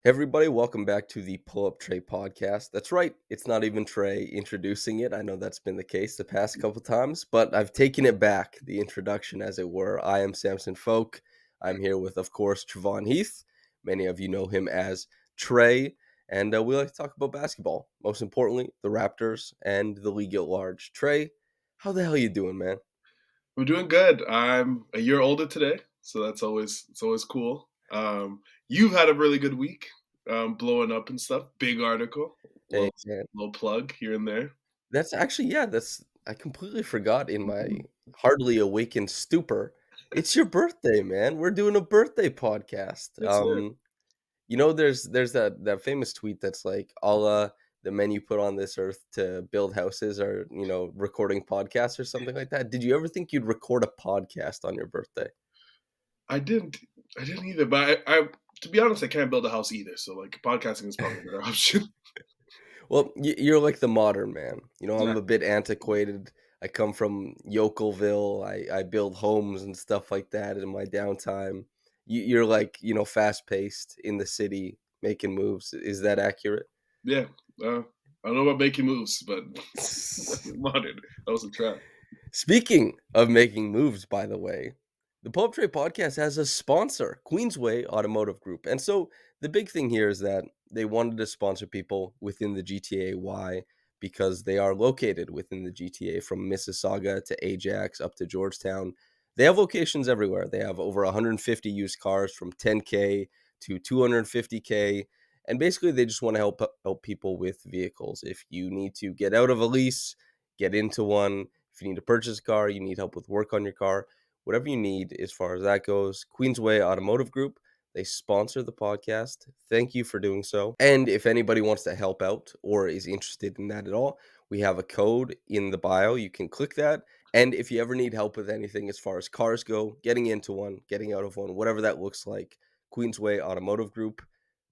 Hey everybody, welcome back to the Pull Up Tre podcast. That's right, it's not even Tre introducing it. I know that's been the case the past couple times, but I've taken it back, the introduction as it were. I am Samson Folk. I'm here with, of course, Trevon Heath. Many of you know him as Tre, and we like to talk about basketball. Most importantly, the Raptors and the league at large. Tre, how the hell you doing, man? I'm doing good. I'm a year older today, so it's always cool. You've had a really good week, blowing up and stuff. Big article, Hey, little man. little plug here and there. That's actually, yeah, that's I completely forgot in my Mhm. hardly awakened stupor. It's your birthday, man. We're doing a birthday podcast. Yes, sir. There's that famous tweet that's like all the men you put on this earth to build houses are, recording podcasts or something like that. Did you ever think you'd record a podcast on your birthday? I didn't, I didn't either, but I to be honest, I can't build a house either. So like, podcasting is probably a better option. Well, you're like the modern man. I'm a Exactly. bit antiquated. I come from Yokelville. I build homes and stuff like that in my downtime. You're like, fast paced in the city, making moves. Is that accurate? Yeah. I don't know about making moves, but modern. That was a trap. Speaking of making moves, by the way, the Pulp Trade podcast has a sponsor, Queensway Automotive Group. And so the big thing here is that they wanted to sponsor people within the GTA. Why? Because they are located within the GTA from Mississauga to Ajax up to Georgetown. They have locations everywhere. They have over 150 used cars from 10K to 250K. And basically, they just want to help people with vehicles. If you need to get out of a lease, get into one, if you need to purchase a car, you need help with work on your car, whatever you need as far as that goes, Queensway Automotive Group, they sponsor the podcast. Thank you for doing so. And if anybody wants to help out or is interested in that at all, we have a code in the bio. You can click that. And if you ever need help with anything as far as cars go, getting into one, getting out of one, whatever that looks like, Queensway Automotive Group,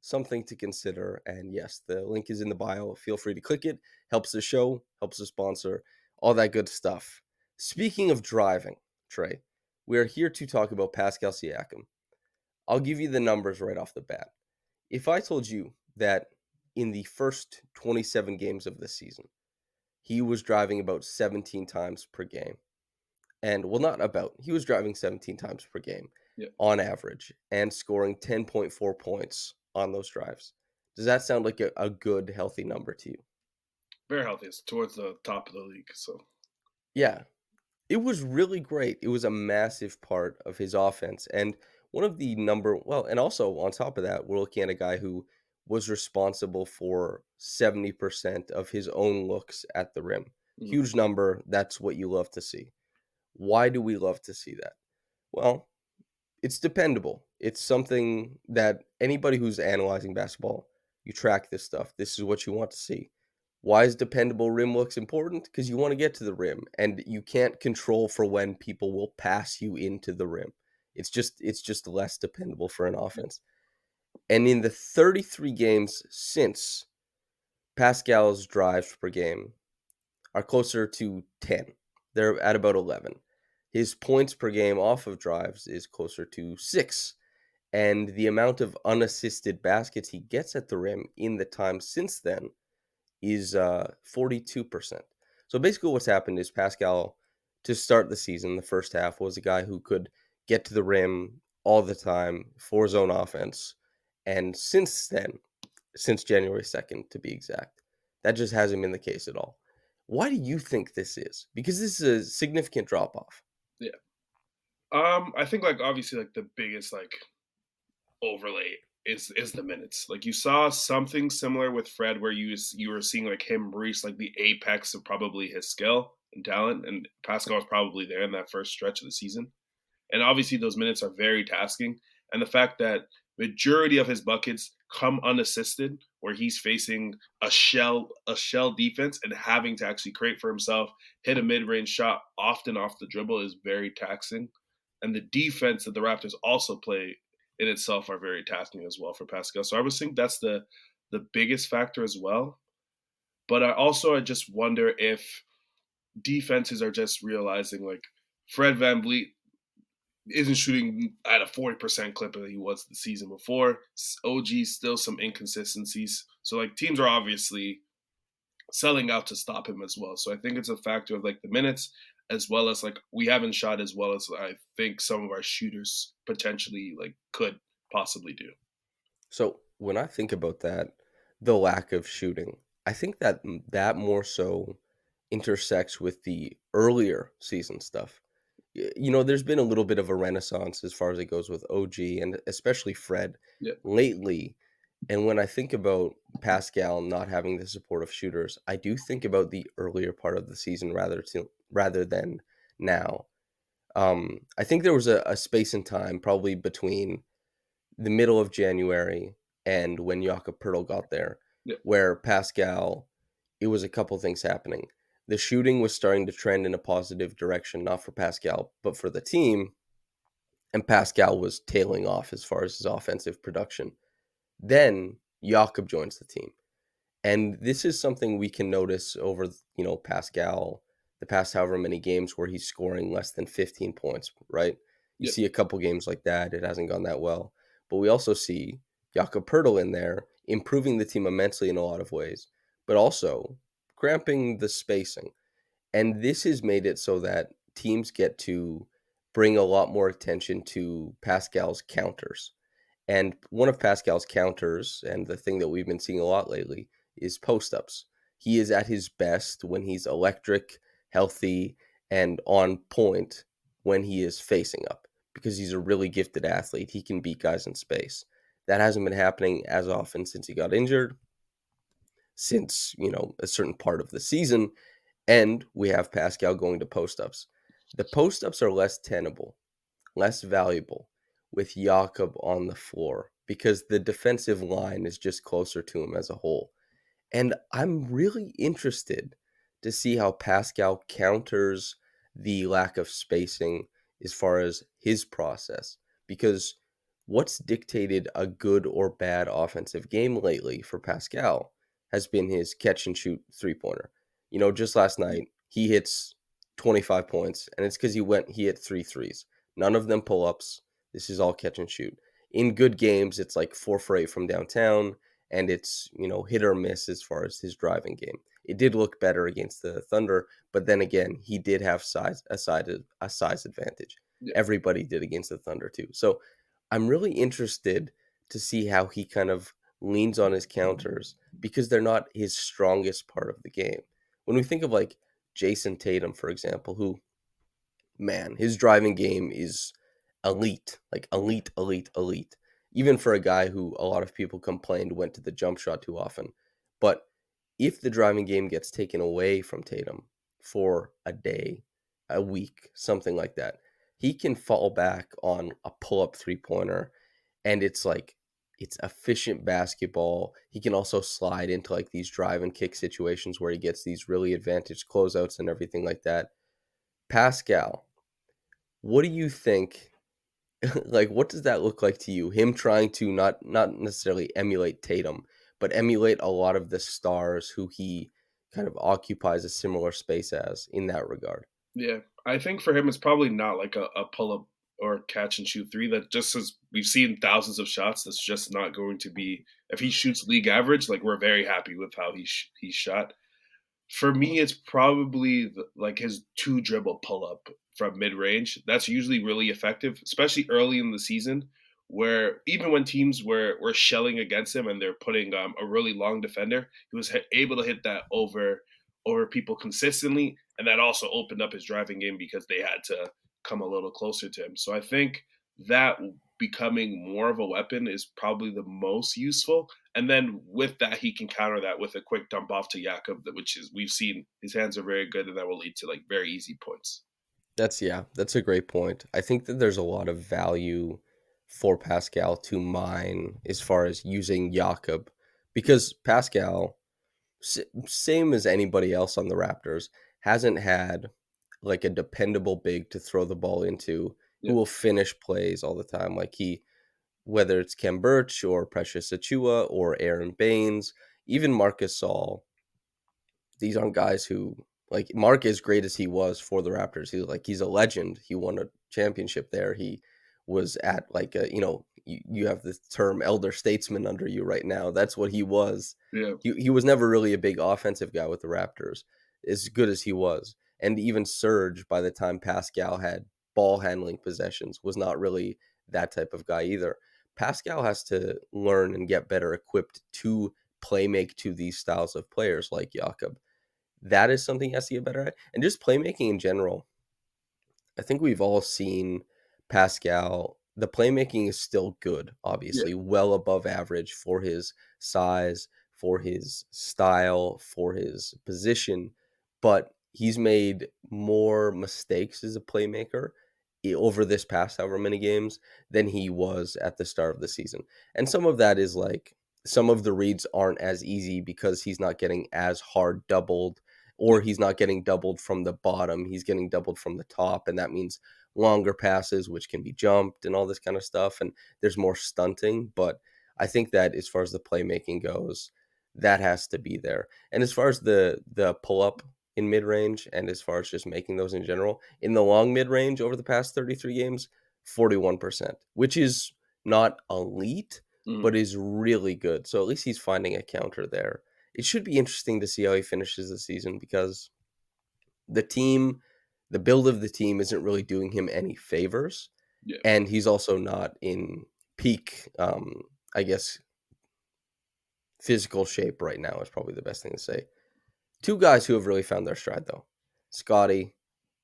something to consider. And yes, the link is in the bio. Feel free to click it. Helps the show, helps the sponsor, all that good stuff. Speaking of driving, Tre, we are here to talk about Pascal Siakam. I'll give you the numbers right off the bat. If I told you that in the first 27 games of the season, he was driving about 17 times per game, and well, not about, he was driving 17 times per game Yeah. on average and scoring 10.4 points on those drives. Does that sound like a good, healthy number to you? Very healthy. It's towards the top of the league. So Yeah, it was really great. It was a massive part of his offense, and one of the and also on top of that, we're looking at a guy who was responsible for 70% of his own looks at the rim. mhm. Huge number, that's what you love to see. Why do we love to see that? Well, it's dependable. It's something that anybody who's analyzing basketball, you track this stuff. This is what you want to see. Why is dependable rim looks important? Because you want to get to the rim and you can't control for when people will pass you into the rim. It's just less dependable for an offense. And in the 33 games since, Pascal's drives per game are closer to 10. They're at about 11. His points per game off of drives is closer to 6, and the amount of unassisted baskets he gets at the rim in the time since then is 42%. So basically, what's happened is Pascal, to start the season, the first half, was a guy who could get to the rim all the time for his own offense. And since then, since January 2nd, to be exact, that just hasn't been the case at all. Why do you think this is? Because this is a significant drop off. Yeah. I think like obviously like the biggest like overlay is the minutes. Like you saw something similar with Fred, where you were seeing like him reach like the apex of probably his skill and talent, and Pascal was probably there in that first stretch of the season. And obviously those minutes are very tasking, and the fact that majority of his buckets come unassisted, where he's facing a shell defense and having to actually create for himself, hit a mid-range shot often off the dribble is very taxing. And the defense that the Raptors also play in itself are very tasking as well for Pascal. So I would think that's the biggest factor as well. But I just wonder if defenses are just realizing like Fred VanVleet isn't shooting at a 40% clip that he was the season before. OG still some inconsistencies. So like teams are obviously selling out to stop him as well. So I think it's a factor of like the minutes as well as like we haven't shot as well as I think some of our shooters potentially like could possibly do. So when I think about that, the lack of shooting, I think that that more so intersects with the earlier season stuff. There's been a little bit of a renaissance as far as it goes with OG and especially Fred Yeah, lately. And when I think about Pascal not having the support of shooters, I do think about the earlier part of the season rather than now. I think there was a space in time probably between the middle of January and when Jakob got there, yeah, where Pascal, it was a couple things happening. The shooting was starting to trend in a positive direction, not for Pascal, but for the team. And Pascal was tailing off as far as his offensive production. Then Jakob joins the team. And this is something we can notice over, Pascal, the past however many games where he's scoring less than 15 points, right? You yeah, see a couple games like that, it hasn't gone that well. But we also see Jakob in there, improving the team immensely in a lot of ways, but also cramping the spacing. And this has made it so that teams get to bring a lot more attention to Pascal's counters. And one of Pascal's counters, and the thing that we've been seeing a lot lately, is post ups. He is at his best when he's electric, healthy, and on point when he is facing up because he's a really gifted athlete. He can beat guys in space. That hasn't been happening as often since he got injured, since, a certain part of the season. And we have Pascal going to post ups. The post ups are less tenable, less valuable with Jakob on the floor because the defensive line is just closer to him as a whole. And I'm really interested to see how Pascal counters the lack of spacing as far as his process. Because what's dictated a good or bad offensive game lately for Pascal has been his catch and shoot 3-pointer. Just last yeah, night, he hits 25 points, and it's because he hit three threes. None of them pull ups. This is all catch and shoot. In good games, it's like 4 for 8 from downtown, and it's hit or miss as far as his driving game. It did look better against the Thunder, but then again, he did have size advantage. yeah. Everybody did against the Thunder too. So I'm really interested to see how he kind of leans on his counters because they're not his strongest part of the game. When we think of like Jason Tatum, for example, who, man, his driving game is elite, like elite, elite, elite. Even for a guy who a lot of people complained went to the jump shot too often. But if the driving game gets taken away from Tatum for a day, a week, something like that, he can fall back on a pull up 3-pointer and it's like it's efficient basketball. He can also slide into like these drive and kick situations where he gets these really advantaged closeouts and everything like that. Pascal, what do you think? Like, what does that look like to you? Him trying to not necessarily emulate Tatum, but emulate a lot of the stars who he kind of occupies a similar space as in that regard. Yeah, I think for him, it's probably not like a pull up or catch and shoot three. That just as we've seen thousands of shots, that's just not going to be. If he shoots league average, like we're very happy with how he shot. For me, it's probably like his two dribble pull up from mid range. That's usually really effective, especially early in the season, where even when teams were shelling against him and they're putting a really long defender, he was able to hit that over people consistently, and that also opened up his driving game because they had to come a little closer to him. So I think that becoming more of a weapon is probably the most useful. And then with that, he can counter that with a quick dump off to Jakob, which is we've seen his hands are very good, and that will lead to like very easy points. That's a great point. I think that there's a lot of value for Pascal to mine as far as using Jakob because Pascal, same as anybody else on the Raptors, hasn't had like a dependable big to throw the ball into who Yeah, will finish plays all the time. Like whether it's Kem Birch or Precious Achua or Aaron Baines, even Marcus Saul, these aren't guys who Like, Mark, as great as he was for the Raptors, he's a legend. He won a championship there. He was at, like, you have the term elder statesman under you right now. That's what he was. Yeah, He was never really a big offensive guy with the Raptors, as good as he was. And even Serge, by the time Pascal had ball handling possessions, was not really that type of guy either. Pascal has to learn and get better equipped to play make to these styles of players like Jakob. That is something he has to get better at, and just playmaking in general. I think we've all seen Pascal. The playmaking is still good, yeah. obviously, well above average for his size, for his style, for his position, but he's made more mistakes as a playmaker over this past however many games than he was at the start of the season. And some of that is like some of the reads aren't as easy because he's not getting as hard doubled, Yeah. or he's not getting doubled from the bottom, he's getting doubled from the top, and that means longer passes which can be jumped and all this kind of stuff, and there's more stunting. But I think that as far as the playmaking goes, that has to be there. And as far as the pull up in mid range, and as far as just making those in general, in the long mid range over the past 33 games, 41%, which is not elite, Mhm. but is really good. So at least he's finding a counter there. It should be interesting to see how he finishes the season, because the team, the build of the team isn't really doing him any favors, Yeah. and he's also not in peak, I guess, physical shape right now is probably the best thing to say. Two guys who have really found their stride, though, Scottie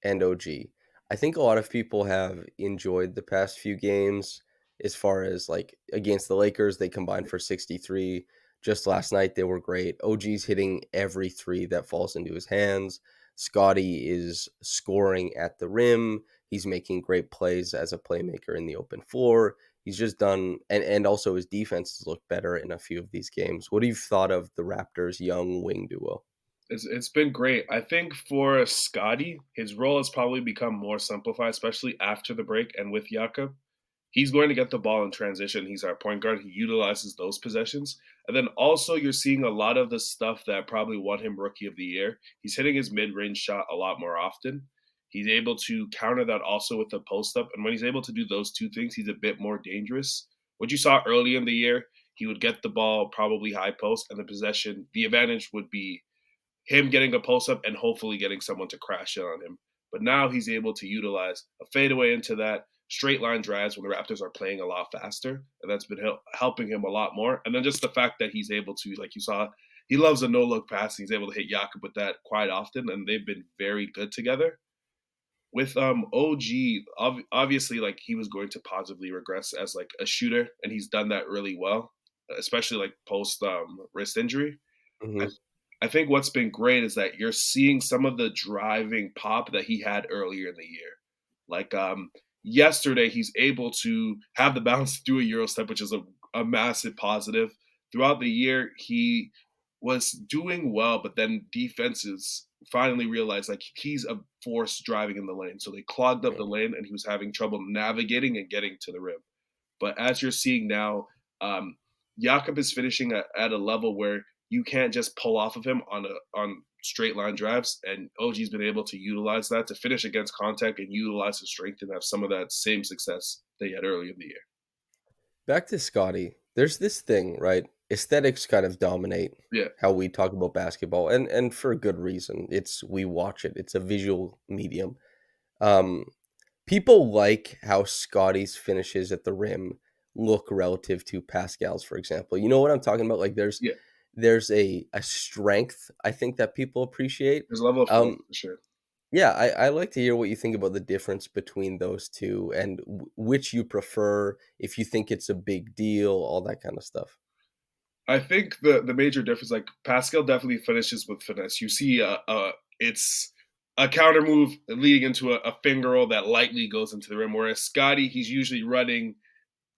and OG. I think a lot of people have enjoyed the past few games as far as, like, against the Lakers, they combined for 63. Just last night, they were great. OG's hitting every three that falls into his hands. Scottie is scoring at the rim. He's making great plays as a playmaker in the open floor. He's just done, and also his defense has looked better in a few of these games. What have you thought of the Raptors' young wing duo? It's been great. I think for Scotty, his role has probably become more simplified, especially after the break and with Jakob. He's going to get the ball in transition. He's our point guard. He utilizes those possessions. And then also, you're seeing a lot of the stuff that probably won him Rookie of the Year. He's hitting his mid range shot a lot more often. He's able to counter that also with the post up. And when he's able to do those two things, he's a bit more dangerous. What you saw early in the year, he would get the ball probably high post, and the possession, the advantage would be him getting a post up and hopefully getting someone to crash in on him. But now he's able to utilize a fadeaway into that, straight line drives when the Raptors are playing a lot faster, and that's been helping him a lot more. And then just the fact that he's able to, like you saw, he loves a no look pass. He's able to hit Jakob with that quite often, and they've been very good together. With OG, obviously, like he was going to positively regress as like a shooter, and he's done that really well, especially like post wrist injury. I, Mhm. I think what's been great is that you're seeing some of the driving pop that he had earlier in the year. Like yesterday, he's able to have the balance to do a Euro step, which is a massive positive. Throughout the year, he was doing well, but then defenses finally realized like he's a force driving in the lane. So they clogged up Yeah. the lane and he was having trouble navigating and getting to the rim. But as you're seeing now, Jakob is finishing at a level where you can't just pull off of him on straight line drives, and OG's been able to utilize that to finish against contact and utilize his strength and have some of that same success they had early in the year. Back to Scotty. There's this thing, right? Aesthetics kind of dominate Yeah, how we talk about basketball, and for good reason. It's we watch it. It's a visual medium. Um, People like how Scotty's finishes at the rim look relative to Pascal's, for example. You know what I'm talking about? Like, yeah. there's a strength I think that people appreciate. There's a level of flow Um, for sure. yeah, I like to hear what you think about the difference between those two, and which you prefer, if you think it's a big deal, all that kind of stuff. I think the major difference, like Pascal, definitely finishes with finesse. You see, it's a counter move leading into a finger roll that lightly goes into the rim. Whereas Scotty, he's usually running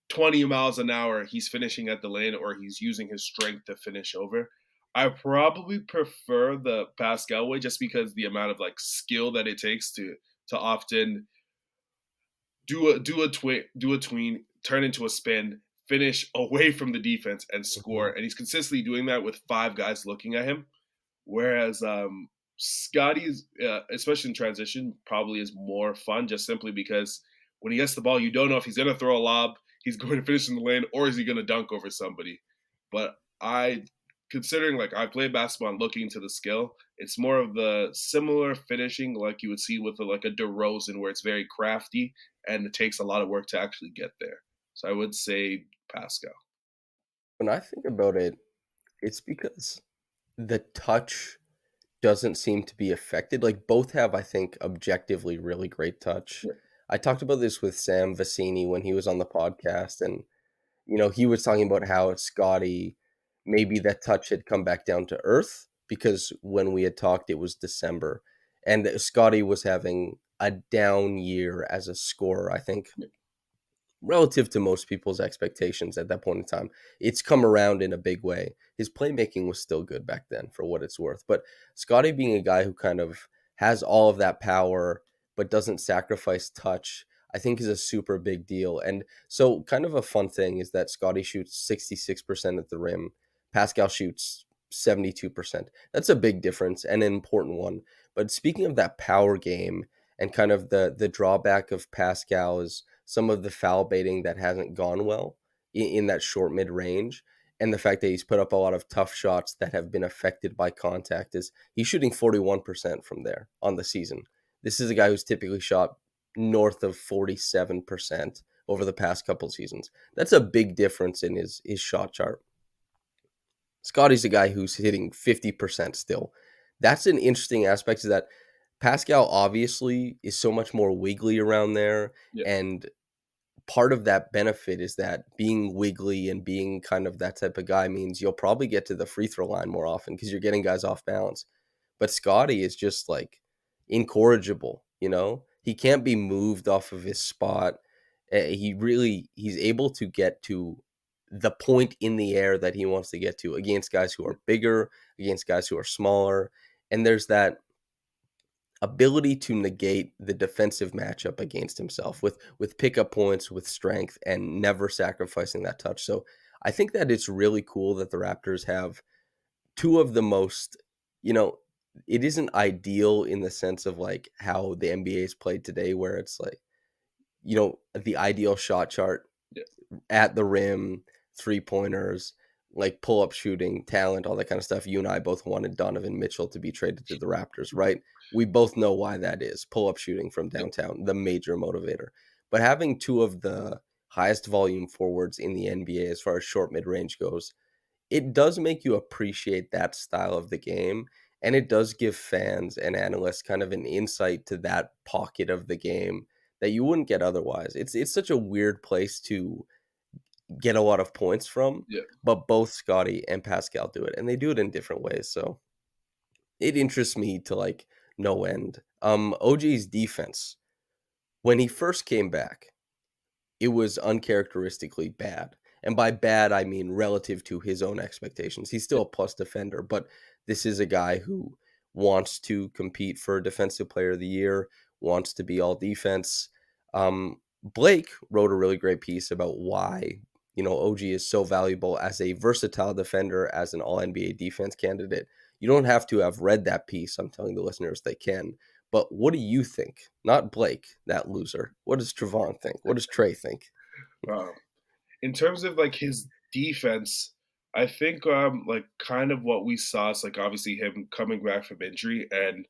20 miles an hour. He's finishing at the lane, or he's using his strength to finish over. I probably prefer the Pascal way just because the amount of like skill that it takes to often do a tween, turn into a spin, finish away from the defense and score. Mhm. And he's consistently doing that with five guys looking at him. Whereas Scotty's, especially in transition, probably is more fun just simply because when he gets the ball, you don't know if he's going to throw a lob, he's going to finish in the lane, or is he going to dunk over somebody. But considering like I play basketball and looking into the skill, it's more of the similar finishing like you would see with like a DeRozan, where it's very crafty and it takes a lot of work to actually get there. So I would say Pascal. When I think about it, it's because the touch doesn't seem to be affected. Like both have, I think, objectively really great touch. Yeah, I talked about this with Sam Vecini when he was on the podcast, and he was talking about how Scotty maybe that touch had come back down to earth because when we had talked, it was December, and Scotty was having a down year as a scorer. I think yeah, relative to most people's expectations at that point in time. It's come around in a big way. His playmaking was still good back then for what it's worth. But Scotty being a guy who kind of has all of that power but doesn't sacrifice touch, I think is a super big deal. And so kind of a fun thing is that Scotty shoots 66% at the rim. Pascal shoots 72%. That's a big difference and an important one. But speaking of that power game and kind of the drawback of Pascal is some of the foul baiting that hasn't gone well in that short mid range. And the fact that he's put up a lot of tough shots that have been affected by contact is he's shooting 41% from there on the season. This is a guy who's typically shot north of 47% over the past couple seasons. That's a big difference in his shot chart. Scotty's a guy who's hitting 50% still. That's an interesting aspect is that Pascal obviously is so much more wiggly around there, yeah, and part of that benefit is that being wiggly and being kind of that type of guy means you'll probably get to the free throw line more often because you're getting guys off balance. But Scotty is just like incorrigible, you know? He can't be moved off of his spot. He's able to get to the point in the air that he wants to get to against guys who yeah, are bigger, against guys who are smaller. And there's that ability to negate the defensive matchup against himself with pickup points, with strength, and never sacrificing that touch. So I think that it's really cool that the Raptors have two of the most, you know, it isn't ideal in the sense of like how the NBA is played today, where it's like, the ideal shot chart yeah, at the rim, three pointers, like pull up shooting, talent, all that kind of stuff. You and I both wanted Donovan Mitchell to be traded to the Raptors, right? We both know why that is. Pull up shooting from yeah, downtown, the major motivator. But having two of the highest volume forwards in the NBA as far as short mid range goes, it does make you appreciate that style of the game. And it does give fans and analysts kind of an insight to that pocket of the game that you wouldn't get otherwise. It's such a weird place to get a lot of points from, yeah. but both Scotty and Pascal do it, and they do it in different ways. So it interests me to like no end. OG's defense when he first came back, it was uncharacteristically bad. And by bad, I mean relative to his own expectations. He's still a plus defender, but this is a guy who wants to compete for Defensive Player of the Year, wants to be all defense. Blake wrote a really great piece about why, OG is so valuable as a versatile defender, as an all NBA defense candidate. You don't have to have read that piece. I'm telling the listeners they can. But what do you think? Not Blake, that loser. What does Trevon think? What does Trey think? Wow. In terms of like his defense, I think like kind of what we saw is like obviously him coming back from injury, and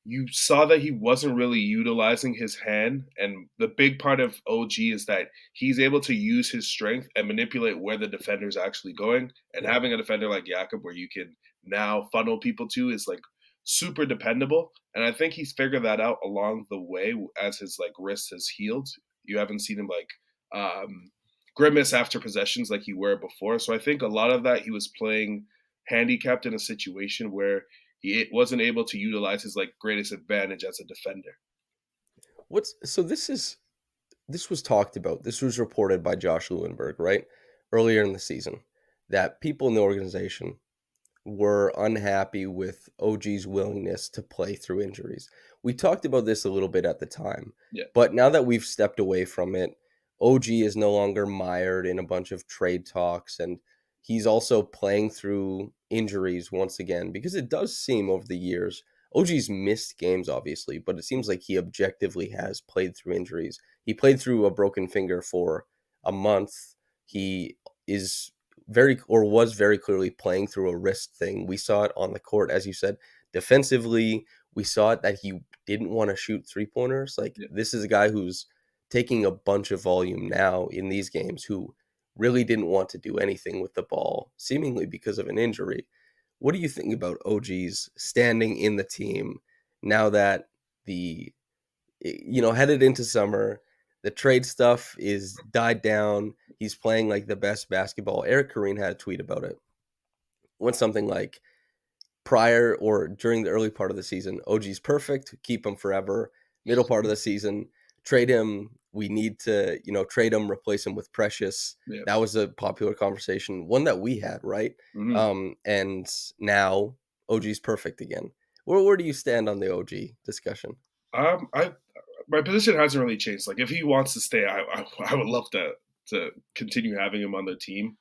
you saw that he wasn't really utilizing his hand. And the big part of OG is that he's able to use his strength and manipulate where the defender's actually going. And Yeah. having a defender like Jakob, where you can now funnel people to, is like super dependable. And I think he's figured that out along the way as his like wrist has healed. You haven't seen him like grimace after possessions like you were before. So I think a lot of that he was playing handicapped in a situation where he wasn't able to utilize his like greatest advantage as a defender. What's so this was talked about. This was reported by Josh Lewinberg, right? Earlier in the season that people in the organization were unhappy with OG's willingness to play through injuries. We talked about this a little bit at the time, Yeah, but now that we've stepped away from it, OG is no longer mired in a bunch of trade talks, and he's also playing through injuries once again because it does seem over the years OG's missed games, obviously, but it seems like he objectively has played through injuries. He played through a broken finger for a month. He is very, or was very clearly playing through a wrist thing. We saw it on the court, as you said, defensively. We saw it that he didn't want to shoot 3-pointers. Like, Yeah. this is a guy who's taking a bunch of volume now in these games, who really didn't want to do anything with the ball, seemingly because of an injury. What do you think about OG's standing in the team now that headed into summer, the trade stuff is died down. He's playing like the best basketball. Eric Koreen had a tweet about it. Went something like, prior or during the early part of the season, OG's perfect, keep him forever. Middle part of the season, trade him. We need to, trade him, replace him with Precious. Yeah. That was a popular conversation, one that we had, right? Hmm. And now OG's perfect again. Where do you stand on the OG discussion? I My position hasn't really changed. Like if he wants to stay, I would love to continue having him on the team.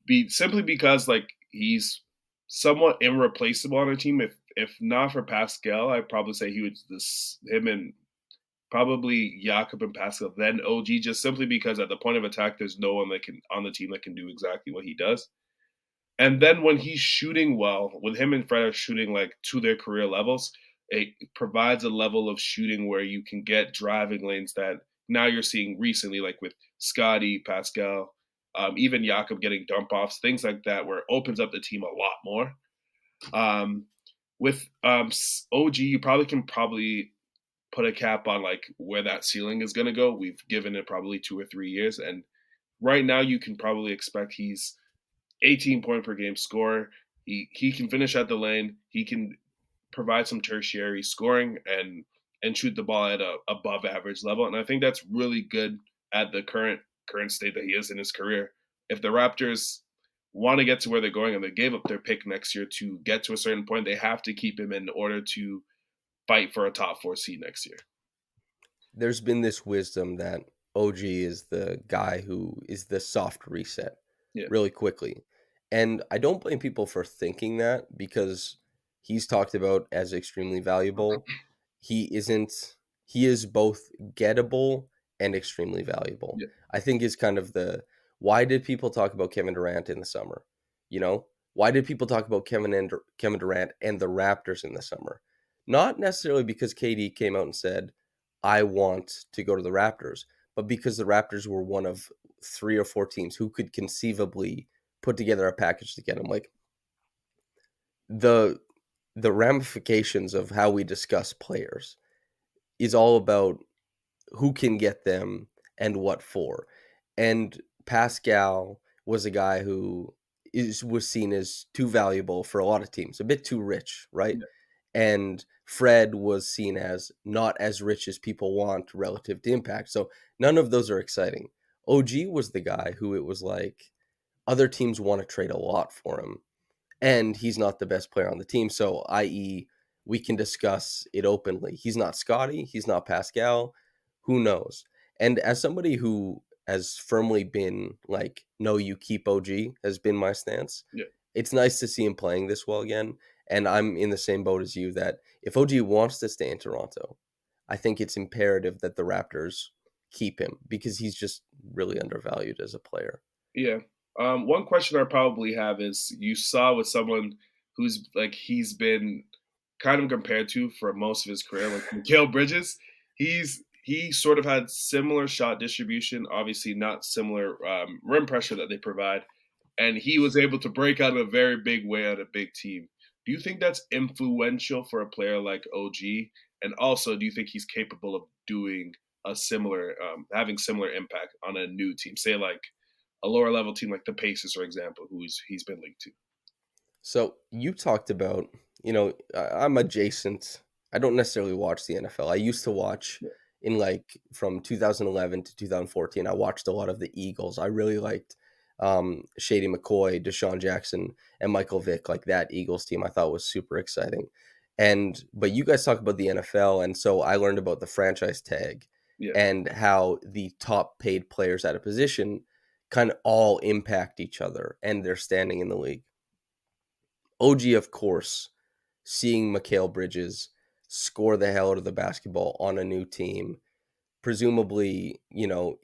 Be simply because like he's somewhat irreplaceable on a team. If not for Pascal, I'd probably say he would this him and probably Jakob and Pascal, then OG, just simply because at the point of attack, there's no one that can on the team that can do exactly what he does. And then when he's shooting well, when him and Fred are shooting like to their career levels, it provides a level of shooting where you can get driving lanes that now you're seeing recently, like with Scottie, Pascal, even Jakob getting dump offs, things like that, where it opens up the team a lot more. Um, with OG, you probably put a cap on like where that ceiling is going to go. We've given it probably 2 or 3 years, and right now you can probably expect he's 18 point per game scorer. He can finish at the lane. He can provide some tertiary scoring and shoot the ball at a above average level. And I think that's really good at the current state that he is in his career. If the Raptors want to get to where they're going and they gave up their pick next year to get to a certain point, they have to keep him in order to fight for a top 4 seed next year. There's been this wisdom that OG is the guy who is the soft reset Yeah, really quickly. And I don't blame people for thinking that, because he's talked about as extremely valuable. He isn't, he is both gettable and extremely valuable. yeah, I think is kind of the, why did people talk about Kevin Durant in the summer? You know, why did people talk about Kevin Durant and the Raptors in the summer? Not necessarily because KD came out and said, I want to go to the Raptors, but because the Raptors were one of 3 or 4 teams who could conceivably put together a package to get him. Like, the the ramifications of how we discuss players is all about who can get them and what for. And Pascal was a guy who was seen as too valuable for a lot of teams, a bit too rich, right? yeah, And Fred was seen as not as rich as people want relative to impact. So none of those are exciting. OG was the guy who it was like other teams want to trade a lot for him, and he's not the best player on the team. So, i.e., we can discuss it openly. He's not Scottie. He's not Pascal. Who knows? And as somebody who has firmly been like, no, you keep OG, has been my stance. yeah. It's nice to see him playing this well again. And I'm in the same boat as you that if OG wants to stay in Toronto, I think it's imperative that the Raptors keep him, because he's just really undervalued as a player. Yeah. One question I probably have is you saw with someone who's like he's been kind of compared to for most of his career, like Mikal Bridges. He sort of had similar shot distribution, obviously not similar rim pressure that they provide, and he was able to break out in a very big way on a big team. Do you think that's influential for a player like OG? And also, do you think he's capable of doing a similar, having similar impact on a new team, say like a lower level team like the Pacers, for example, he's been linked to? So you talked about, I'm adjacent. I don't necessarily watch the NFL. I used to watch Yeah, in like from 2011 to 2014. I watched a lot of the Eagles. I really liked Shady McCoy, Deshaun Jackson, and Michael Vick. Like that Eagles team, I thought was super exciting. But you guys talk about the NFL, and so I learned about the franchise tag yeah, and how the top paid players at a position kind of all impact each other and their standing in the league. OG, of course, seeing Mikal Bridges score the hell out of the basketball on a new team, presumably,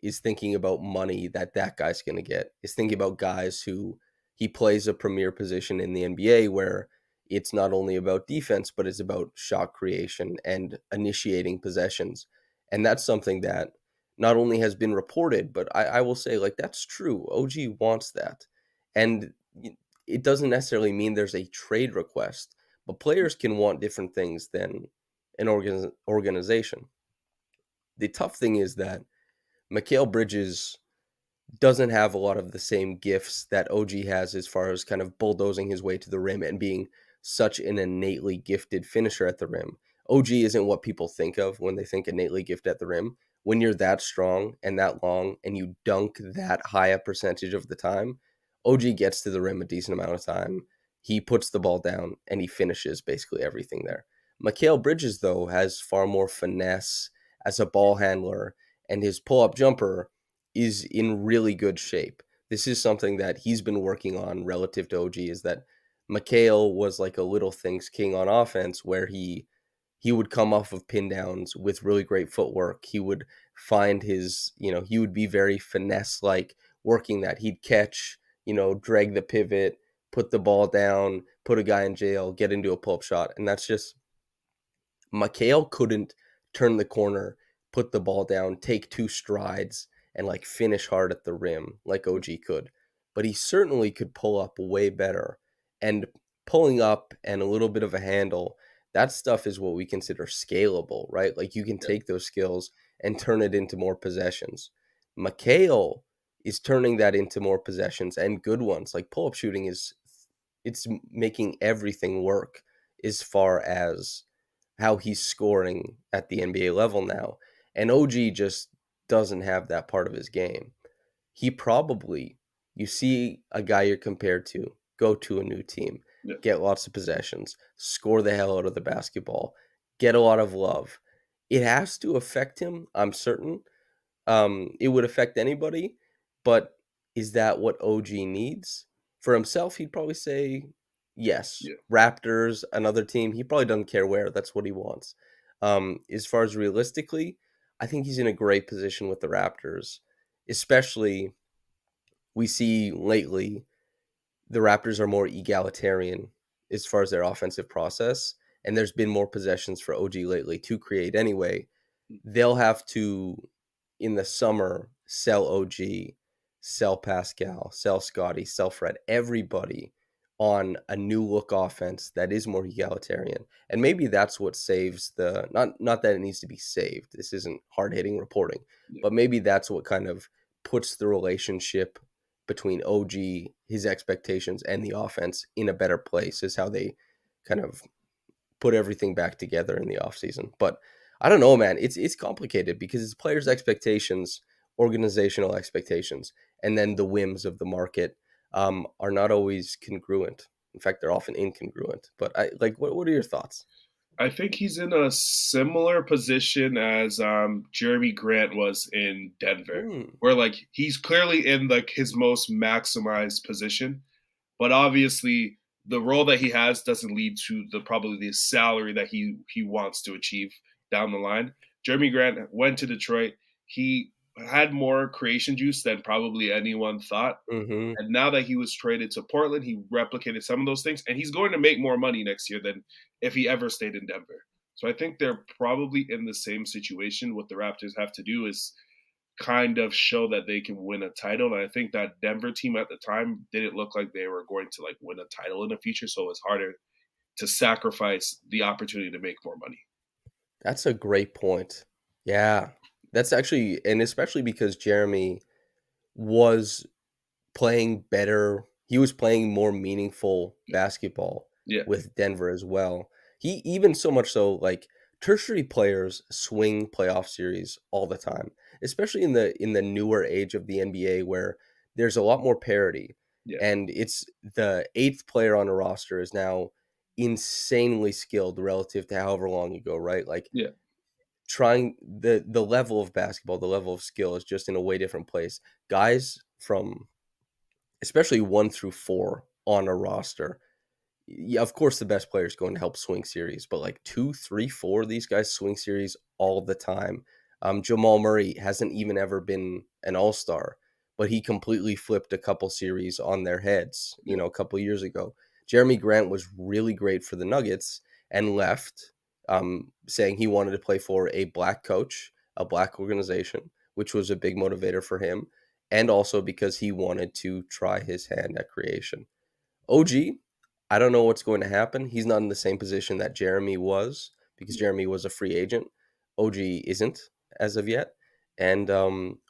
is thinking about money that that guy's going to get, is thinking about guys who he plays a premier position in the NBA where it's not only about defense, but it's about shot creation and initiating possessions. And that's something that not only has been reported, but I will say, like, that's true. OG wants that. And it doesn't necessarily mean there's a trade request, but players can want different things than an organization. The tough thing is that Mikal Bridges doesn't have a lot of the same gifts that OG has as far as kind of bulldozing his way to the rim and being such an innately gifted finisher at the rim. OG isn't what people think of when they think innately gifted at the rim. When you're that strong and that long and you dunk that high a percentage of the time, OG gets to the rim a decent amount of time. He puts the ball down and he finishes basically everything there. Mikal Bridges, though, has far more finesse as a ball handler, and his pull up jumper is in really good shape. This is something that he's been working on relative to OG, is that Mikal was like a little things king on offense where he would come off of pin downs with really great footwork. He would find his, he would be very finesse like working that. He'd catch, drag the pivot, put the ball down, put a guy in jail, get into a pull up shot. And that's just Mikal couldn't turn the corner, put the ball down, take two strides, and like finish hard at the rim like OG could. But he certainly could pull up way better. And pulling up and a little bit of a handle, that stuff is what we consider scalable, right? Like you can Yeah, take those skills and turn it into more possessions. Mikal is turning that into more possessions and good ones. Like pull up shooting it's making everything work as far as how he's scoring at the NBA level now. And OG just doesn't have that part of his game. He probably, you see a guy you're compared to go to a new team, yeah, get lots of possessions, score the hell out of the basketball, get a lot of love. It has to affect him, I'm certain, it would affect anybody, but is that what OG needs? For himself, he'd probably say yes. yeah. Raptors, another team, he probably doesn't care where. That's what he wants. As far as realistically, I think he's in a great position with the Raptors, especially we see lately the Raptors are more egalitarian as far as their offensive process, and there's been more possessions for OG lately to create anyway. They'll have to, in the summer, sell OG, sell Pascal, sell Scottie, sell Fred, everybody on a new look offense that is more egalitarian. And maybe that's what saves the, not that it needs to be saved. This isn't hard-hitting reporting, Yeah. but maybe that's what kind of puts the relationship between OG, his expectations, and the offense in a better place, is how they kind of put everything back together in the offseason. But I don't know, man. It's complicated because it's players' expectations, organizational expectations, and then the whims of the market are not always congruent. In fact, they're often incongruent. But I like what are your thoughts? I think he's in a similar position as Jeremy Grant was in Denver, Hmm. where like he's clearly in like his most maximized position, but obviously the role that he has doesn't lead to the probably the salary that he wants to achieve down the line. Jeremy Grant went to Detroit. He had more creation juice than probably anyone thought. Mm-hmm. And now that he was traded to Portland, he replicated some of those things, and he's going to make more money next year than if he ever stayed in Denver. So I think they're probably in the same situation. What the Raptors have to do is kind of show that they can win a title. And I think that Denver team at the time didn't look like they were going to like win a title in the future. So it's harder to sacrifice the opportunity to make more money. That's a great point. Yeah, that's actually, and especially because Jeremy was playing better. He was playing more meaningful Yeah. basketball Yeah. with Denver as well. He even so much so like tertiary players swing playoff series all the time, especially in the newer age of the NBA where there's a lot more parity, Yeah. and it's the eighth player on a roster is now insanely skilled relative to however long ago, right? Like Yeah. trying the level of basketball, the level of skill is just in a way different place. Guys from especially 1 through 4 on a roster, Yeah, of course, the best player is going to help swing series, but like two, three, four of these guys swing series all the time. Jamal Murray hasn't even ever been an all star, but he completely flipped a couple series on their heads, Yeah. a couple years ago. Jeremy Grant was really great for the Nuggets and left, saying he wanted to play for a black coach, a black organization, which was a big motivator for him, and also because he wanted to try his hand at creation. OG, I don't know what's going to happen. He's not in the same position that Jeremy was because Yeah. Jeremy was a free agent. OG isn't as of yet, and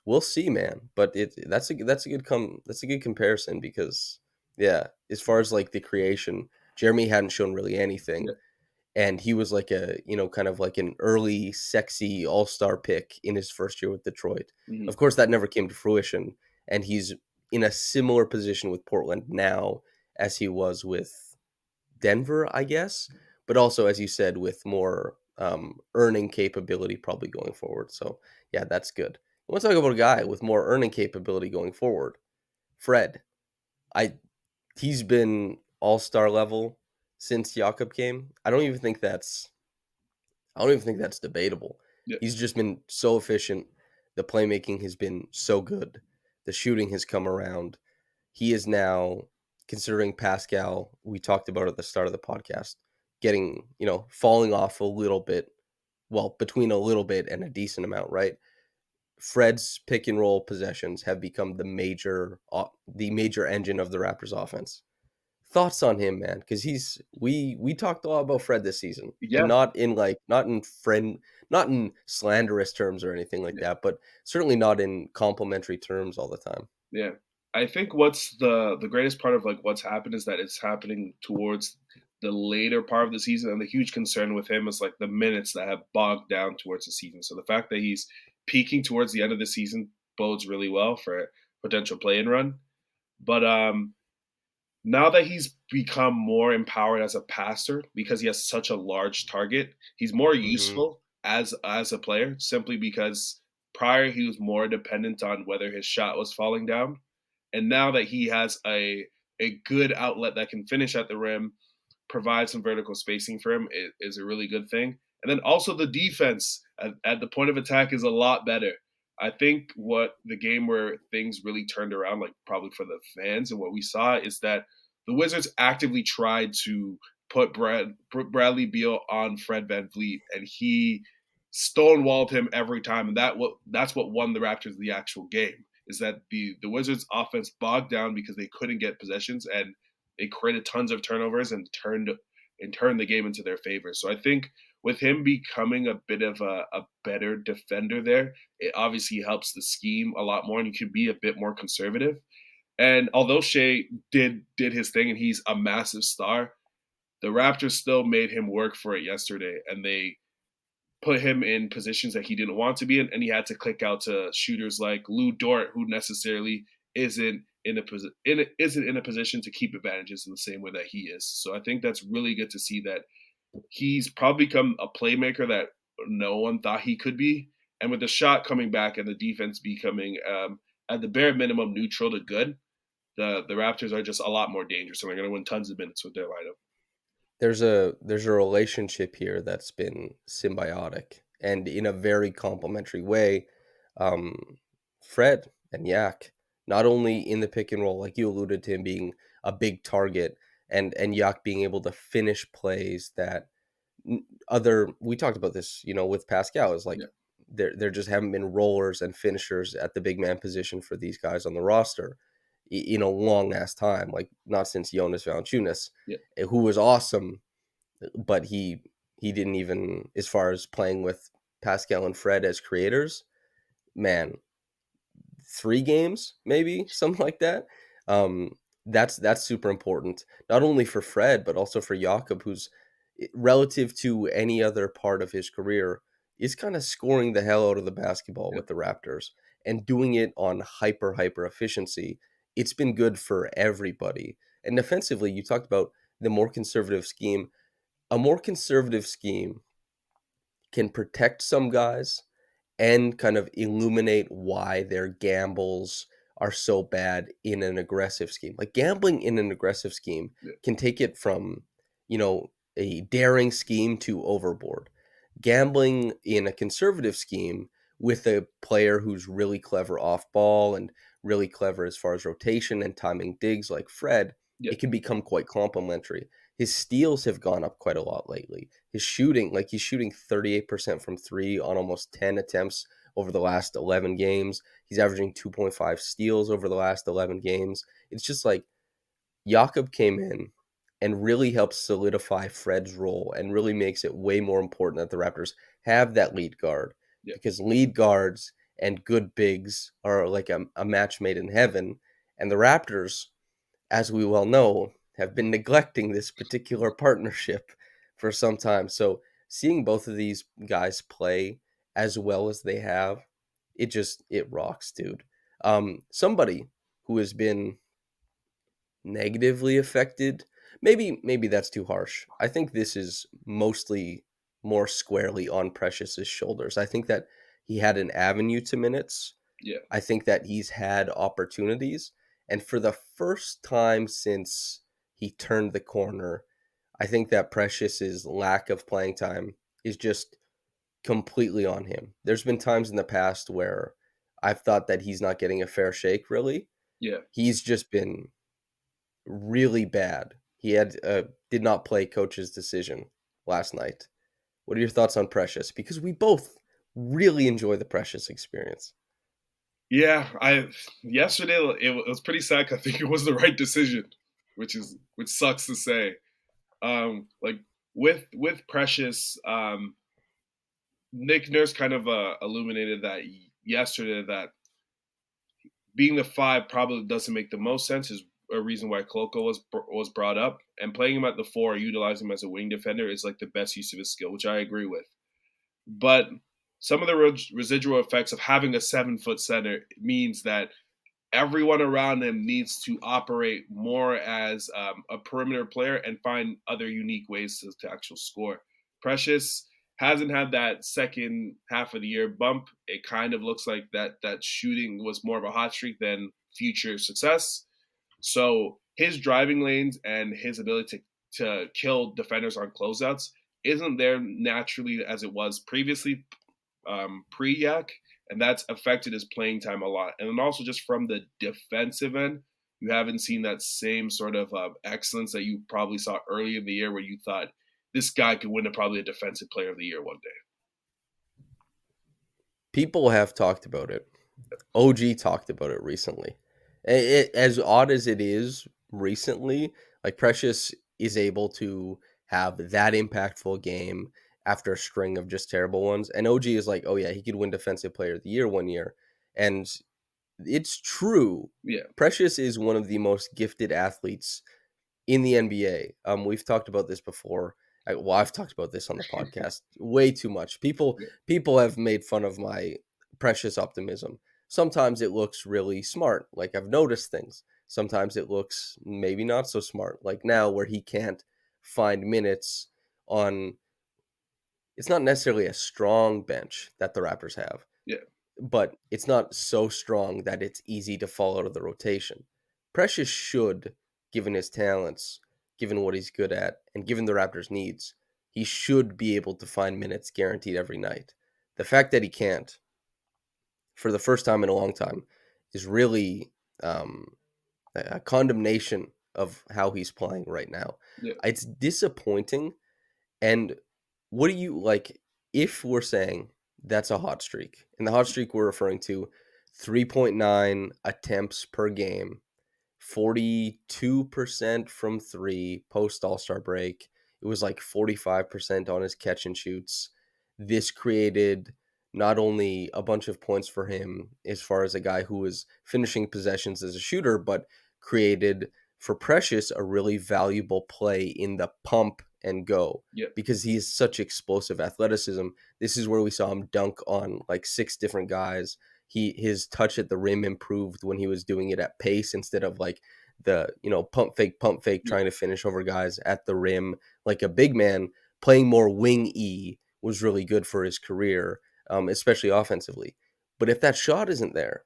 we'll see, man. But that's a good comparison because yeah, as far as like the creation, Jeremy hadn't shown really anything, Yeah. and he was like a kind of like an early sexy all-star pick in his first year with Detroit. Mhm. Of course that never came to fruition, and he's in a similar position with Portland now as he was with Denver, I guess, but also as you said with more earning capability probably going forward. So yeah, that's good. I want to talk about a guy with more earning capability going forward. Fred. I He's been all-star level since Jakob came. I don't even think that's debatable. Yeah. He's just been so efficient. The playmaking has been so good. The shooting has come around. He is now, considering Pascal, we talked about at the start of the podcast, getting, falling off a little bit, well, between a little bit and a decent amount, right? Fred's pick and roll possessions have become the major engine of the Raptors offense. Thoughts on him, man? Because we talked a lot about Fred this season, and Yeah. not in slanderous terms or anything like Yeah. that, but certainly not in complimentary terms all the time. Yeah. I think what's the greatest part of, like, what's happened is that it's happening towards the later part of the season, and the huge concern with him is, like, the minutes that have bogged down towards the season. So the fact that he's peaking towards the end of the season bodes really well for a potential play-in run. But, now that he's become more empowered as a passer because he has such a large target, he's more Mhm. useful as a player simply because prior he was more dependent on whether his shot was falling down. And now that he has a good outlet that can finish at the rim, provide some vertical spacing for him is a really good thing. And then also the defense at the point of attack is a lot better. I think what the game where things really turned around, like probably for the fans and what we saw, is that the Wizards actively tried to put Bradley Beal on Fred VanVleet, and he stonewalled him every time. And that's what won the Raptors the actual game. Is that the Wizards' offense bogged down because they couldn't get possessions, and they created tons of turnovers and turned the game into their favor. So I think with him becoming a bit of a better defender there, it obviously helps the scheme a lot more, and you can be a bit more conservative. And although Shea did his thing and he's a massive star, the Raptors still made him work for it yesterday, and they put him in positions that he didn't want to be in, and he had to click out to shooters like Lou Dort, who necessarily isn't in a position to keep advantages in the same way that he is. So I think that's really good to see that he's probably become a playmaker that no one thought he could be, and with the shot coming back and the defense becoming at the bare minimum neutral to good, the Raptors are just a lot more dangerous, and they're going to win tons of minutes with their lineup. There's a relationship here that's been symbiotic and in a very complimentary way. Um, Fred and Yak, not only in the pick and roll, like you alluded to him being a big target, and Yak being able to finish plays that other we talked about this, with Pascal is like Yeah, there just haven't been rollers and finishers at the big man position for these guys on the roster in a long ass time, like not since Jonas Valanciunas, yeah, who was awesome, but he didn't even, as far as playing with Pascal and Fred as creators, man, 3 games, maybe something like that. Um, that's super important, not only for Fred but also for Jakob, who's relative to any other part of his career is kind of scoring the hell out of the basketball yeah, with the Raptors and doing it on hyper efficiency. It's been good for everybody. And defensively, you talked about the more conservative scheme. A more conservative scheme can protect some guys and kind of illuminate why their gambles are so bad in an aggressive scheme. Like gambling in an aggressive scheme Yeah. can take it from, you know, a daring scheme to overboard. Gambling in a conservative scheme with a player who's really clever off ball and really clever as far as rotation and timing digs like Fred, Yeah. it can become quite complimentary. His steals have gone up quite a lot lately. His shooting, like he's shooting 38% from three on almost 10 attempts over the last 11 games. He's averaging 2.5 steals over the last 11 games. It's just like Jakob came in and really helps solidify Fred's role and really makes it way more important that the Raptors have that lead guard Yeah. because lead guards and good bigs are like a match made in heaven. And the Raptors, as we well know, have been neglecting this particular partnership for some time. So seeing both of these guys play as well as they have, it rocks, dude. Somebody who has been negatively affected, maybe that's too harsh. I think this is mostly more squarely on Precious's shoulders. I think that he had an avenue to minutes. Yeah. I think that he's had opportunities. And for the first time since he turned the corner, I think that Precious's lack of playing time is just completely on him. There's been times in the past where I've thought that he's not getting a fair shake, really. Yeah. He's just been really bad. He did not play coach's decision last night. What are your thoughts on Precious? Because we both really enjoy the Precious experience. Yeah, I yesterday it was pretty sad. I think it was the right decision, which sucks to say. Like with Precious, Nick Nurse kind of illuminated that yesterday that being the five probably doesn't make the most sense. Is a reason why Koloko was brought up, and playing him at the four, utilizing him as a wing defender is like the best use of his skill, which I agree with. But some of the residual effects of having a 7 foot center means that everyone around him needs to operate more as a perimeter player and find other unique ways to actual score. Precious hasn't had that second half of the year bump. It kind of looks like that shooting was more of a hot streak than future success. So his driving lanes and his ability to kill defenders on closeouts isn't there naturally as it was previously, pre-Yak, and that's affected his playing time a lot. And then also just from the defensive end, you haven't seen that same sort of excellence that you probably saw early in the year, where you thought this guy could win probably a defensive player of the year one day. People have talked about it. OG talked about it recently. As odd as it is recently, like Precious is able to have that impactful game after a string of just terrible ones. And OG is like, oh yeah, he could win Defensive Player of the Year one year. And it's true. Yeah, Precious is one of the most gifted athletes in the NBA. We've talked about this before. Well, I've talked about this on the podcast way too much. yeah, People have made fun of my precious optimism. Sometimes it looks really smart, like I've noticed things. Sometimes it looks maybe not so smart, like now where he can't find minutes on. It's not necessarily a strong bench that the Raptors have, yeah, but it's not so strong that it's easy to fall out of the rotation. Precious should, given his talents, given what he's good at, and given the Raptors' needs, he should be able to find minutes guaranteed every night. The fact that he can't, for the first time in a long time, is really um, a condemnation of how he's playing right now. yeah, It's disappointing. And what do you like if we're saying that's a hot streak? And the hot streak we're referring to 3.9 attempts per game, 42% from three post All-Star break. It was like 45% on his catch and shoots. This created not only a bunch of points for him as far as a guy who was finishing possessions as a shooter, but created for Precious a really valuable play in the pump and go yeah, because he has such explosive athleticism. This is where we saw him dunk on like six different guys. His touch at the rim improved when he was doing it at pace instead of like the pump fake yeah, trying to finish over guys at the rim like a big man. Playing more wing was really good for his career, especially offensively. But if that shot isn't there,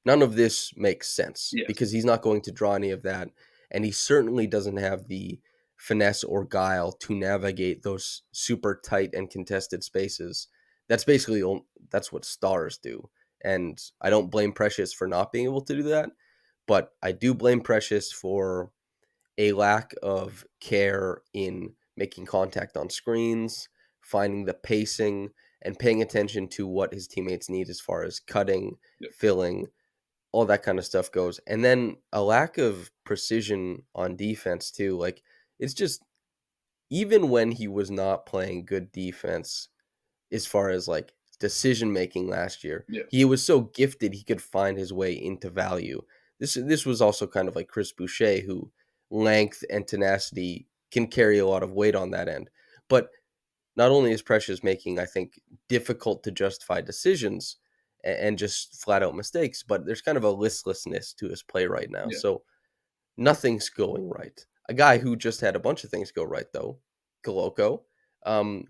None of this makes sense Yes. because he's not going to draw any of that, and he certainly doesn't have the finesse or guile to navigate those super tight and contested spaces. That's basically that's what stars do, and I don't blame Precious for not being able to do that, but I do blame Precious for a lack of care in making contact on screens, finding the pacing, and paying attention to what his teammates need as far as cutting, Yep. filling, all that kind of stuff goes. And then a lack of precision on defense too. Like it's just even when he was not playing good defense as far as like decision making last year, Yeah. he was so gifted he could find his way into value. This was also kind of like Chris Boucher, who length and tenacity can carry a lot of weight on that end. But not only is Precious making, I think, difficult to justify decisions and just flat out mistakes, but there's kind of a listlessness to his play right now. Yeah. So nothing's going right. A guy who just had a bunch of things go right though, Koloko.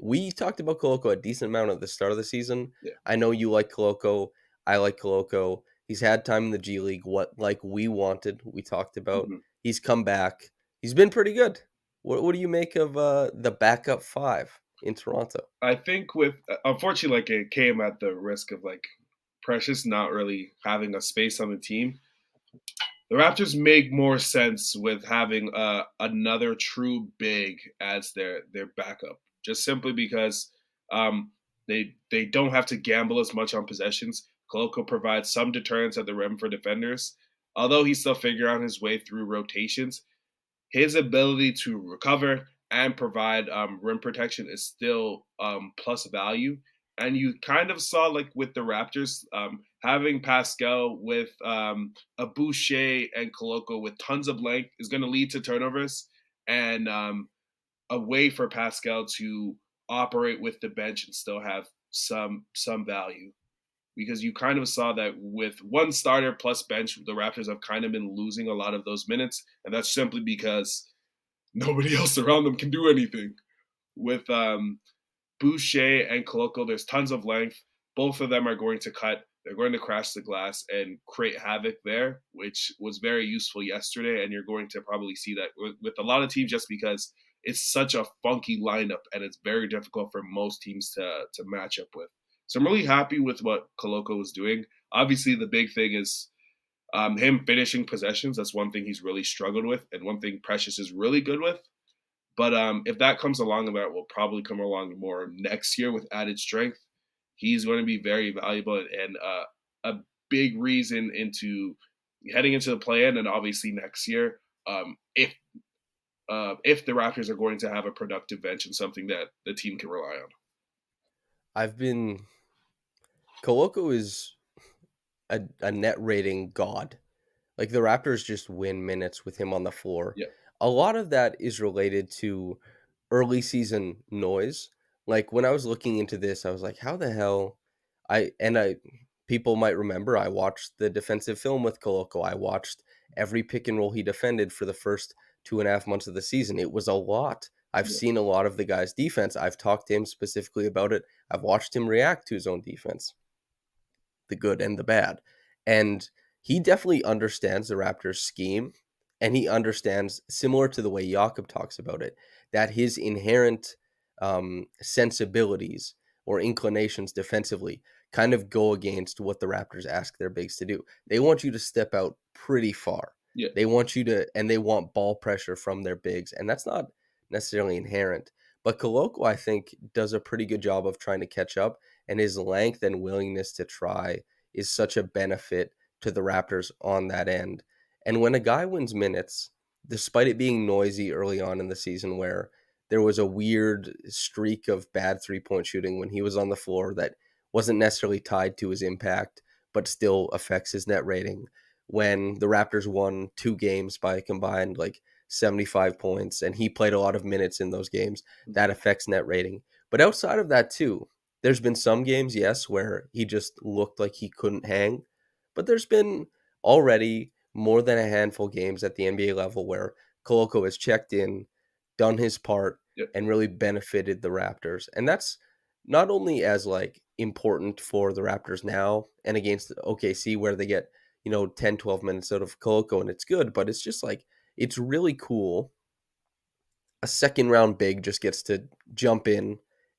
We talked about Koloko a decent amount at the start of the season. Yeah. I know you like Koloko. I like Koloko. He's had time in the G League, what like we wanted. We talked about. Mhm. He's come back. He's been pretty good. What do you make of the backup five in Toronto? I think with unfortunately, like it came at the risk of like Precious not really having a space on the team. The Raptors make more sense with having another true big as their backup, just simply because they don't have to gamble as much on possessions. Koloko provides some deterrence at the rim for defenders, although he's still figuring out his way through rotations. His ability to recover and provide rim protection is still plus value. And you kind of saw like with the Raptors having Pascal with a Boucher and Koloko with tons of length is going to lead to turnovers and a way for Pascal to operate with the bench and still have some value because you kind of saw that with one starter plus bench, the Raptors have kind of been losing a lot of those minutes, and that's simply because nobody else around them can do anything. With Boucher and Koloko, there's tons of length. Both of them are going to cut. They're going to crash the glass and create havoc there, which was very useful yesterday. And you're going to probably see that with a lot of teams just because it's such a funky lineup and it's very difficult for most teams to match up with. So I'm really happy with what Koloko was doing. Obviously, the big thing is him finishing possessions. That's one thing he's really struggled with, and one thing Precious is really good with. But if that comes along, and that will probably come along more next year with added strength, he's going to be very valuable and a big reason into heading into the play-in, and obviously next year, if the Raptors are going to have a productive bench and something that the team can rely on. I've been Koloko is a net rating god. Like the Raptors just win minutes with him on the floor. Yeah, A lot of that is related to early season noise. Like when I was looking into this, I was like, how the hell I people might remember I watched the defensive film with Koloko. I watched every pick and roll he defended for the first 2.5 months of the season. It was a lot. I've yeah, seen a lot of the guy's defense. I've talked to him specifically about it. I've watched him react to his own defense, the good and the bad. And he definitely understands the Raptors scheme, and he understands, similar to the way Jakob talks about it, that his inherent sensibilities or inclinations defensively kind of go against what the Raptors ask their bigs to do. They want you to step out pretty far. yeah, They want you to, and they want ball pressure from their bigs, and that's not necessarily inherent. But Koloko, I think, does a pretty good job of trying to catch up, and his length and willingness to try is such a benefit to the Raptors on that end. And when a guy wins minutes, despite it being noisy early on in the season where there was a weird streak of bad 3-point shooting when he was on the floor that wasn't necessarily tied to his impact, but still affects his net rating. When the Raptors won 2 games by a combined like 75 points, and he played a lot of minutes in those games, that affects net rating. But outside of that, too, there's been some games, yes, where he just looked like he couldn't hang, but there's been already more than a handful games at the NBA level where Koloko has checked in, done his part, yeah, and really benefited the Raptors. And that's not only as like important for the Raptors now and against OKC where they get 10, 12 minutes out of Koloko and it's good, but it's just like it's really cool a second round big just gets to jump in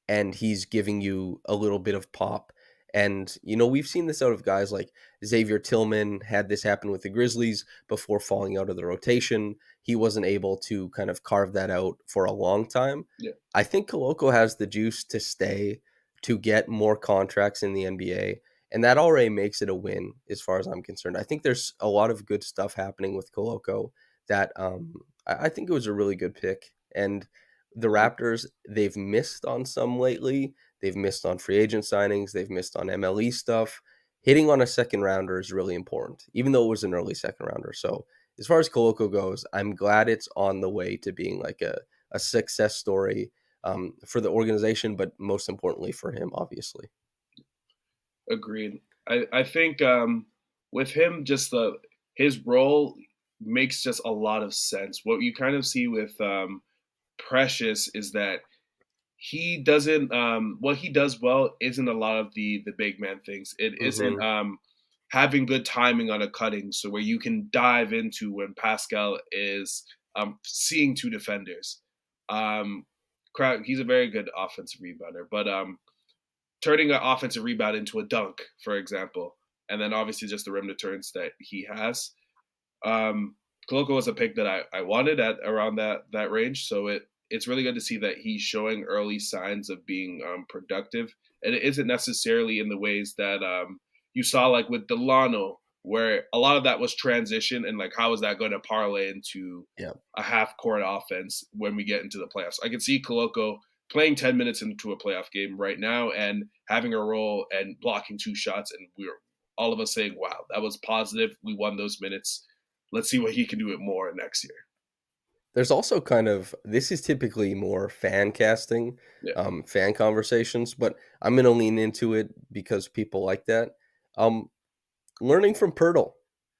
and he's giving you a little bit of pop. And, we've seen this out of guys like Xavier Tillman had this happen with the Grizzlies before falling out of the rotation. He wasn't able to kind of carve that out for a long time. Yeah, I think Koloko has the juice to stay, to get more contracts in the NBA. And that already makes it a win as far as I'm concerned. I think there's a lot of good stuff happening with Koloko that I think it was a really good pick. And the agreed. Raptors, they've missed on some lately. They've missed on free agent signings. They've missed on MLE stuff. Hitting on a second rounder is really important, even though it was an early second rounder. So as far as Koloko goes, I'm glad it's on the way to being like a success story for the organization, but most importantly for him, obviously. Agreed. I think with him, just the his role makes just a lot of sense. What you kind of see with Precious is that he doesn't what he does well isn't a lot of the big man things. It isn't Hmm. having good timing on a cutting, so where you can dive into when Pascal is seeing two defenders. Um, he's a very good offensive rebounder, but turning an offensive rebound into a dunk, for example, and then obviously just the rim returns that he has. Um, Koloko was a pick that I wanted at around that range, so it's really good to see that he's showing early signs of being productive, and it isn't necessarily in the ways that you saw like with Delano, where a lot of that was transition and like how is that going to parlay into Yeah. a half court offense when we get into the playoffs. I can see Koloko playing 10 minutes into a playoff game right now and having a role and blocking two shots, and we're all of us saying, "Wow, that was positive. We won those minutes. Let's see what he can do it more next year." There's also kind of this is typically more fan casting, Yeah, fan conversations, but I'm gonna lean into it because people like that. Um, Learning from Pirtle,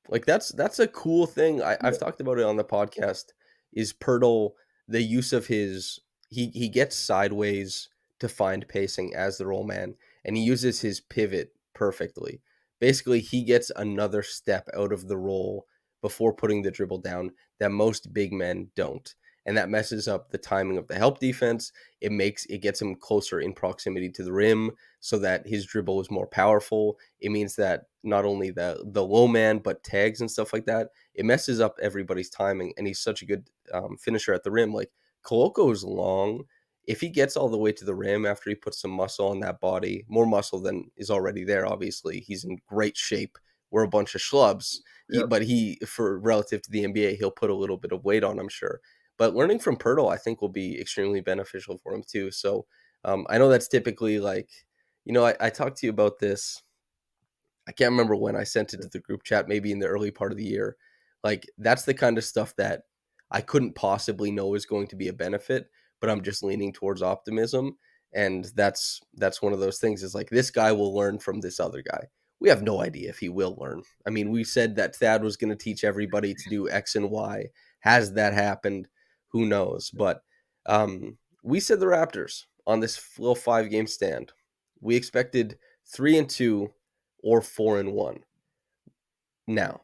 like that's a cool thing. I've yeah, talked about it on the podcast. Is Pirtle the use of his he gets sideways to find pacing as the roll man, and he uses his pivot perfectly. Basically, he gets another step out of the roll before putting the dribble down that most big men don't. And that messes up the timing of the help defense. It gets him closer in proximity to the rim so that his dribble is more powerful. It means that not only the low man but tags and stuff like that, it messes up everybody's timing. And he's such a good finisher at the rim. Like Koloko is long. If he gets all the way to the rim after he puts some muscle on that body, more muscle than is already there, obviously he's in great shape. We're a bunch of schlubs. yep. But he, for relative to the NBA, he'll put a little bit of weight on, I'm sure. But learning from Pirtle, I think, will be extremely beneficial for him too. So I know that's typically like, I talked to you about this. I can't remember when I sent it to the group chat, maybe in the early part of the year. Like that's the kind of stuff that I couldn't possibly know is going to be a benefit, but I'm just leaning towards optimism. And that's one of those things is like this guy will learn from this other guy. We have no idea if he will learn. I mean, we said that Thad was going to teach everybody to do X and Y. Has that happened? Who knows? But we said the Raptors on this little 5 game stand. We expected 3-2 or 4-1. Now,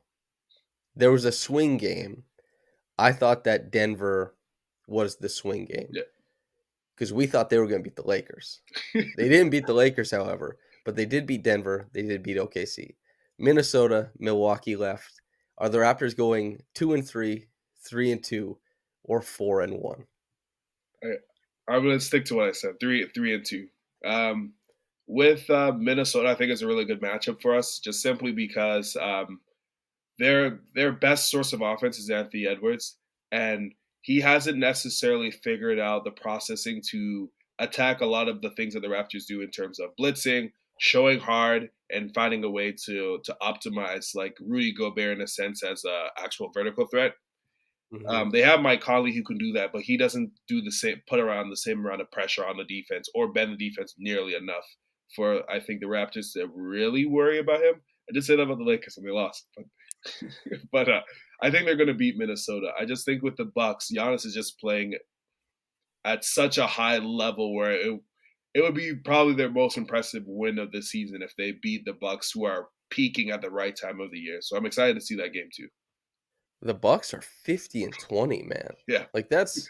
there was a swing game. I thought that Denver was the swing game Yeah. because we thought they were going to beat the Lakers. They didn't beat the Lakers, however, but they did beat Denver. They did beat OKC. Minnesota, Milwaukee left. Are the Raptors going 2-3, 3-2, or 4-1? I, I'm gonna stick to what I said. Three and two. Um, with Minnesota, I think it's a really good matchup for us, just simply because their best source of offense is Anthony Edwards, and he hasn't necessarily figured out the processing to attack a lot of the things that the Raptors do in terms of blitzing, showing hard, and finding a way to optimize like Rudy Gobert in a sense as a actual vertical threat. Mm-hmm. They have Mike Conley who can do that, but he doesn't do the same, put around the same amount of pressure on the defense or bend the defense nearly enough for I think the Raptors to really worry about him. I did say that about the Lakers and they lost, but but I think they're going to beat Minnesota. I just think with the Bucks, Giannis is just playing at such a high level where it would be probably their most impressive win of the season if they beat the Bucks, who are peaking at the right time of the year. So I'm excited to see that game too. The Bucks are 50-20, man. Yeah, Like that's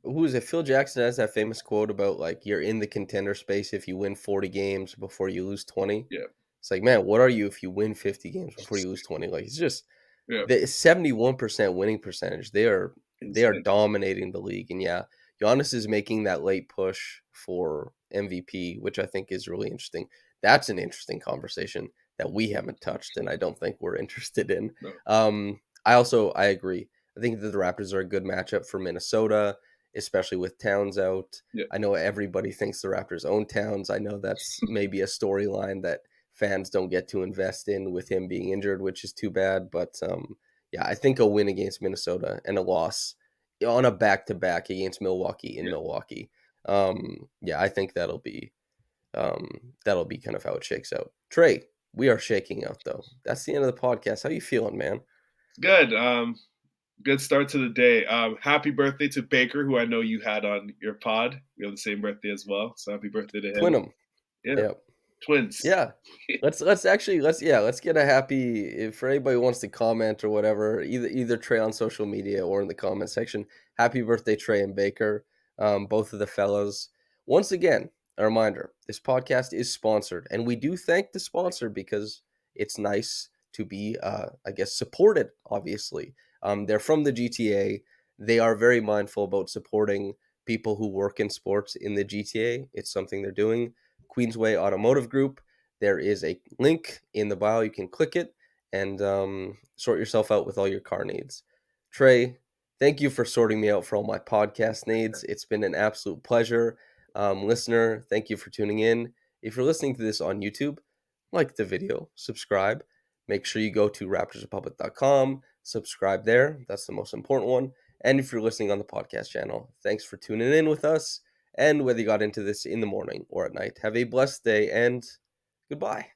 who is it? Phil Jackson has that famous quote about like you're in the contender space if you win 40 games before you lose 20. yeah, It's like, man, what are you if you win 50 games before you lose 20? Like it's just yeah. the 71% winning percentage. They are Insane. dominating the league. And yeah, Giannis is making that late push for MVP, which I think is really interesting. That's an interesting conversation that we haven't touched, and I don't think we're interested in. No. I agree. I think that the Raptors are a good matchup for Minnesota, especially with Towns out. Yeah. I know everybody thinks the Raptors own Towns. I know that's maybe a storyline that fans don't get to invest in with him being injured, which is too bad. But yeah, I think a win against Minnesota and a loss on a back to back against Milwaukee in Yeah. Milwaukee. Yeah, I think that'll be kind of how it shakes out. Trey, we are shaking out though. That's the end of the podcast. How you feeling, man? Good. Good start to the day. Happy birthday to Baker, who I know you had on your pod. We have the same birthday as well. So happy birthday to him. Twin 'em. Yeah. Yeah. Twins. Yeah. Let's get a happy if anybody wants to comment or whatever, either Trey on social media or in the comment section. Happy birthday, Trey and Baker, both of the fellows. Once again, a reminder: this podcast is sponsored, and we do thank the sponsor because it's nice to be, I guess, supported. Obviously, they're from the GTA. They are very mindful about supporting people who work in sports in the GTA. It's something they're doing. Queensway Automotive Group, there is a link in the bio. You can click it and sort yourself out with all your car needs. Trey, thank you for sorting me out for all my podcast needs. It's been an absolute pleasure. Listener, thank you for tuning in. If you're listening to this on YouTube, like the video, subscribe. Make sure you go to raptorsrepublic.com, subscribe there. That's the most important one. And if you're listening on the podcast channel, thanks for tuning in with us. And whether you got into this in the morning or at night, have a blessed day and goodbye.